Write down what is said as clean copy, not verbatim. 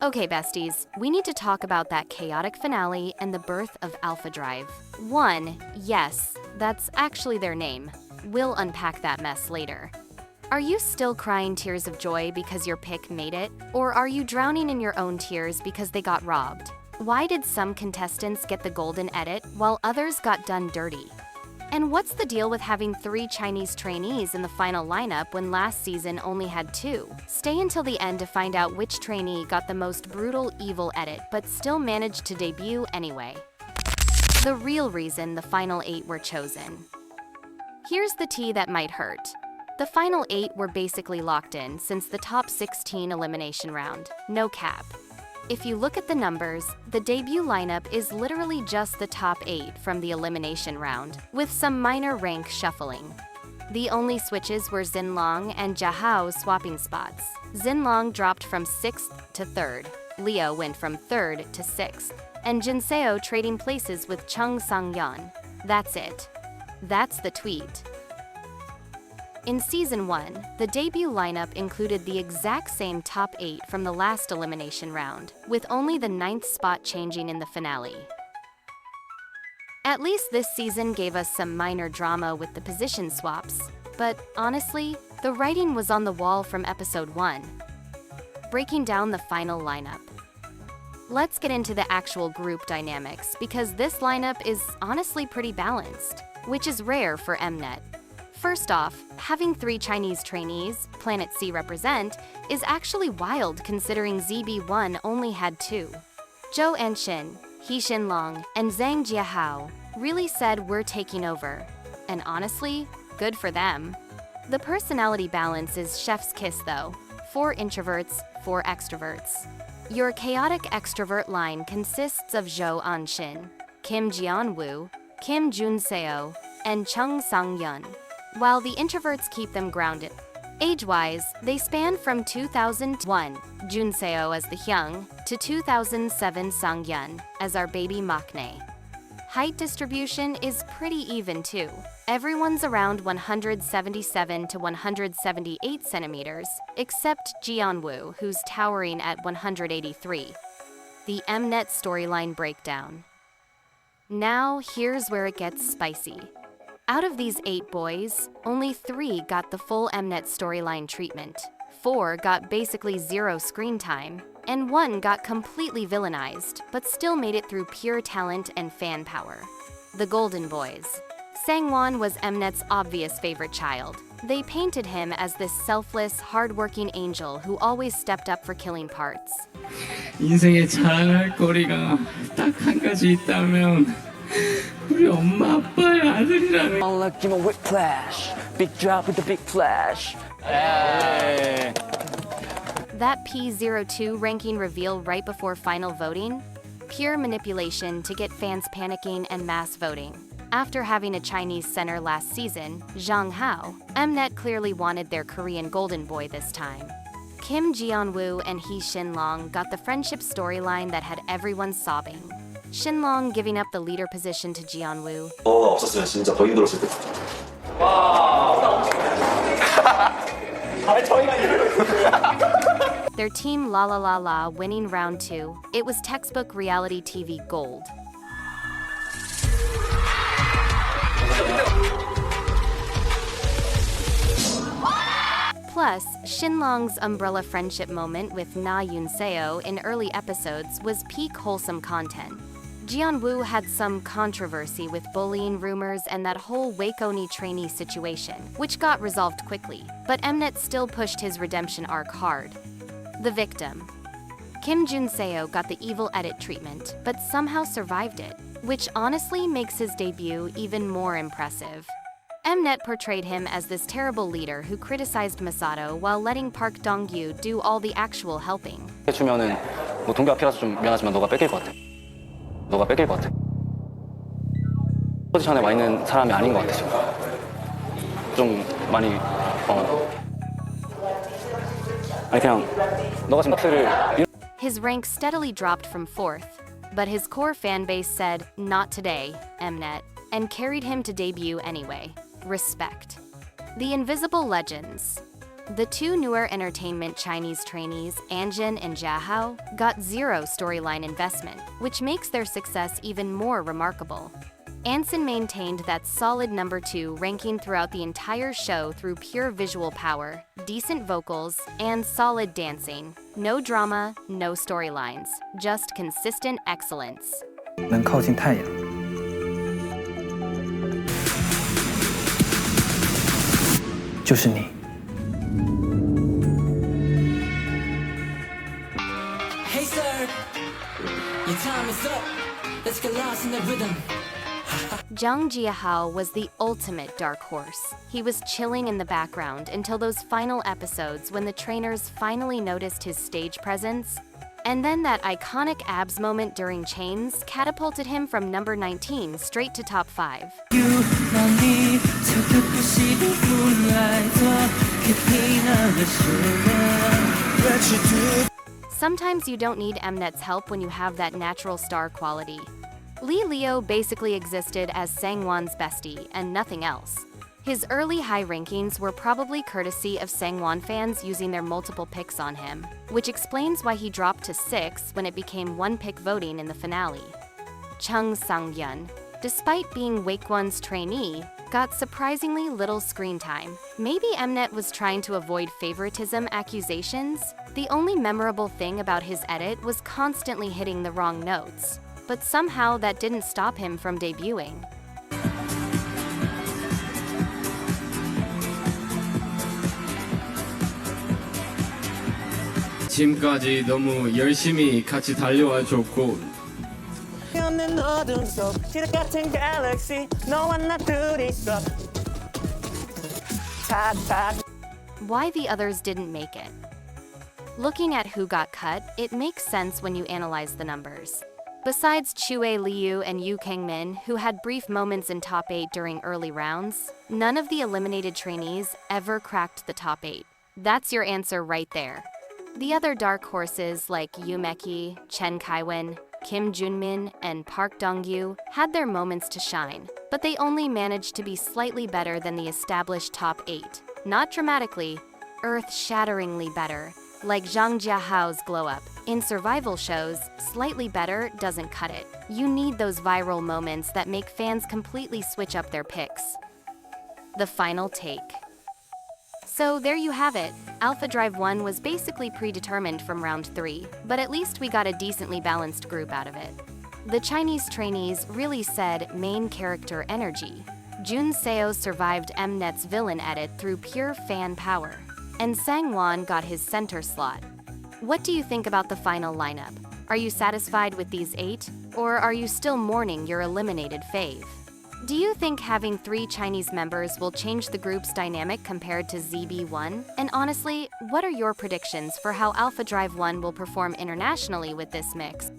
Okay, besties, we need to talk about that chaotic finale and the birth of Alpha Drive. 1, yes, that's actually their name. We'll unpack that mess later. Are you still crying tears of joy because your pick made it? Or are you drowning in your own tears because they got robbed? Why did some contestants get the golden edit while others got done dirty? And what's the deal with having 3 Chinese trainees in the final lineup when last season only had 2? Stay until the end to find out which trainee got the most brutal evil edit but still managed to debut anyway. The real reason the final 8 were chosen. Here's the tea that might hurt. The final 8 were basically locked in since the top 16 elimination round. No cap. If you look at the numbers, the debut lineup is literally just the top 8 from the elimination round, with some minor rank shuffling. The only switches were Xinlong and Jiahao swapping spots. Xinlong dropped from 6th to 3rd, Leo went from 3rd to 6th, and Jinseo trading places with Chung Sang-yeon. That's it. That's the tweet. In Season 1, the debut lineup included the exact same top 8 from the last elimination round, with only the 9th spot changing in the finale. At least this season gave us some minor drama with the position swaps, but honestly, the writing was on the wall from Episode 1. Breaking down the final lineup. Let's get into the actual group dynamics because this lineup is honestly pretty balanced, which is rare for MNET. First off, having 3 Chinese trainees, Planet C represent, is actually wild considering ZB1 only had 2. Zhou Anshin, He Xinlong, and Zhang Jiahao really said we're taking over. And honestly, good for them. The personality balance is chef's kiss though. 4 introverts, 4 extroverts. Your chaotic extrovert line consists of Zhou Anshin, Kim Jianwoo, Kim Junseo, and Chung Sang-yeon, while the introverts keep them grounded. Age-wise, they span from 2001, Junseo as the Hyung, to 2007 Sang-yeon as our baby maknae. Height distribution is pretty even too. Everyone's around 177 to 178 centimeters, except Jianwoo, who's towering at 183. The MNET storyline breakdown. Now, here's where it gets spicy. Out of these 8 boys, only 3 got the full MNET storyline treatment, 4 got basically 0 screen time, and 1 got completely villainized, but still made it through pure talent and fan power. The Golden Boys. Sangwon was MNET's obvious favorite child. They painted him as this selfless, hardworking angel who always stepped up for killing parts. 인생에 자랑할 거리가 딱 한 가지 있다면 우리 엄마 아빠의 아들이라는. Unlock him with flash. Big drop with the big flash. That P02 ranking reveal right before final voting? Pure manipulation to get fans panicking and mass voting. After having a Chinese center last season, Zhang Hao, MNET clearly wanted their Korean golden boy this time. Kim Jianwoo and He Xinlong got the friendship storyline that had everyone sobbing. Xinlong giving up the leader position to Jianwoo. 없었으면 진짜 더 힘들었을 듯. Their team La La La La winning round 2. It was textbook reality TV gold. Plus, Xinlong's umbrella friendship moment with Na Yunseo in early episodes was peak wholesome content. Jianwoo had some controversy with bullying rumors and that whole Wakeoni trainee situation, which got resolved quickly, but MNET still pushed his redemption arc hard. The victim. Kim Junseo got the evil edit treatment, but somehow survived it, which honestly makes his debut even more impressive. MNET portrayed him as this terrible leader who criticized Masato while letting Park Dong-yu do all the actual helping. 주면은 뭐 동기 앞이라서 좀 미안하지만 너가 뺏길 것 같아. 너가 뺏길 것 같아. 포지션에 와 있는 사람이 아닌 것 같아 지금. 좀 많이 아니 그냥 너가 지금 마트를. His rank steadily dropped from 4th, but his core fanbase said, "Not today, MNET," and carried him to debut anyway. Respect. The Invisible Legends. The two newer entertainment Chinese trainees, Anjin and Jiahao, got zero storyline investment, which makes their success even more remarkable. Anson maintained that solid number 2 ranking throughout the entire show through pure visual power, decent vocals, and solid dancing. No drama, no storylines, just consistent excellence. 能靠近太阳，就是你。 Hey sir, your time is up. Let's get lost in the rhythm. Zhang Jiahao was the ultimate dark horse. He was chilling in the background until those final episodes when the trainers finally noticed his stage presence. And then that iconic abs moment during Chains catapulted him from number 19 straight to top 5. Sometimes you don't need MNET's help when you have that natural star quality. Li Leo basically existed as Sangwon's bestie and nothing else. His early high rankings were probably courtesy of Sangwon fans using their multiple picks on him, which explains why he dropped to 6 when it became one-pick voting in the finale. Chung Sang-yeon, despite being Wakewon's trainee, got surprisingly little screen time. Maybe MNET was trying to avoid favoritism accusations? The only memorable thing about his edit was constantly hitting the wrong notes. But somehow that didn't stop him from debuting. 지금까지 너무 열심히 같이 달려와 줬고 없는 어둠 속 지륵 같은 갤럭시 너와 나 둘이서 Why the others didn't make it? Looking at who got cut, it makes sense when you analyze the numbers. Besides Chue Liu and Yu Kangmin, who had brief moments in top 8 during early rounds, none of the eliminated trainees ever cracked the top 8. That's your answer right there. The other dark horses like Yu Meki, Chen Kaiwen, Kim Junmin, and Park Dongyu had their moments to shine, but they only managed to be slightly better than the established top 8. Not dramatically, earth-shatteringly better, like Zhang Jiahao's glow-up. In survival shows, slightly better doesn't cut it. You need those viral moments that make fans completely switch up their picks. The final take. So there you have it. Alpha Drive 1 was basically predetermined from round 3, but at least we got a decently balanced group out of it. The Chinese trainees really said main character energy. Jun Seo survived MNET's villain edit through pure fan power, and Sangwon got his center slot. What do you think about the final lineup? Are you satisfied with these 8, or are you still mourning your eliminated fave? Do you think having 3 Chinese members will change the group's dynamic compared to ZB1? And honestly, what are your predictions for how Alpha Drive 1 will perform internationally with this mix?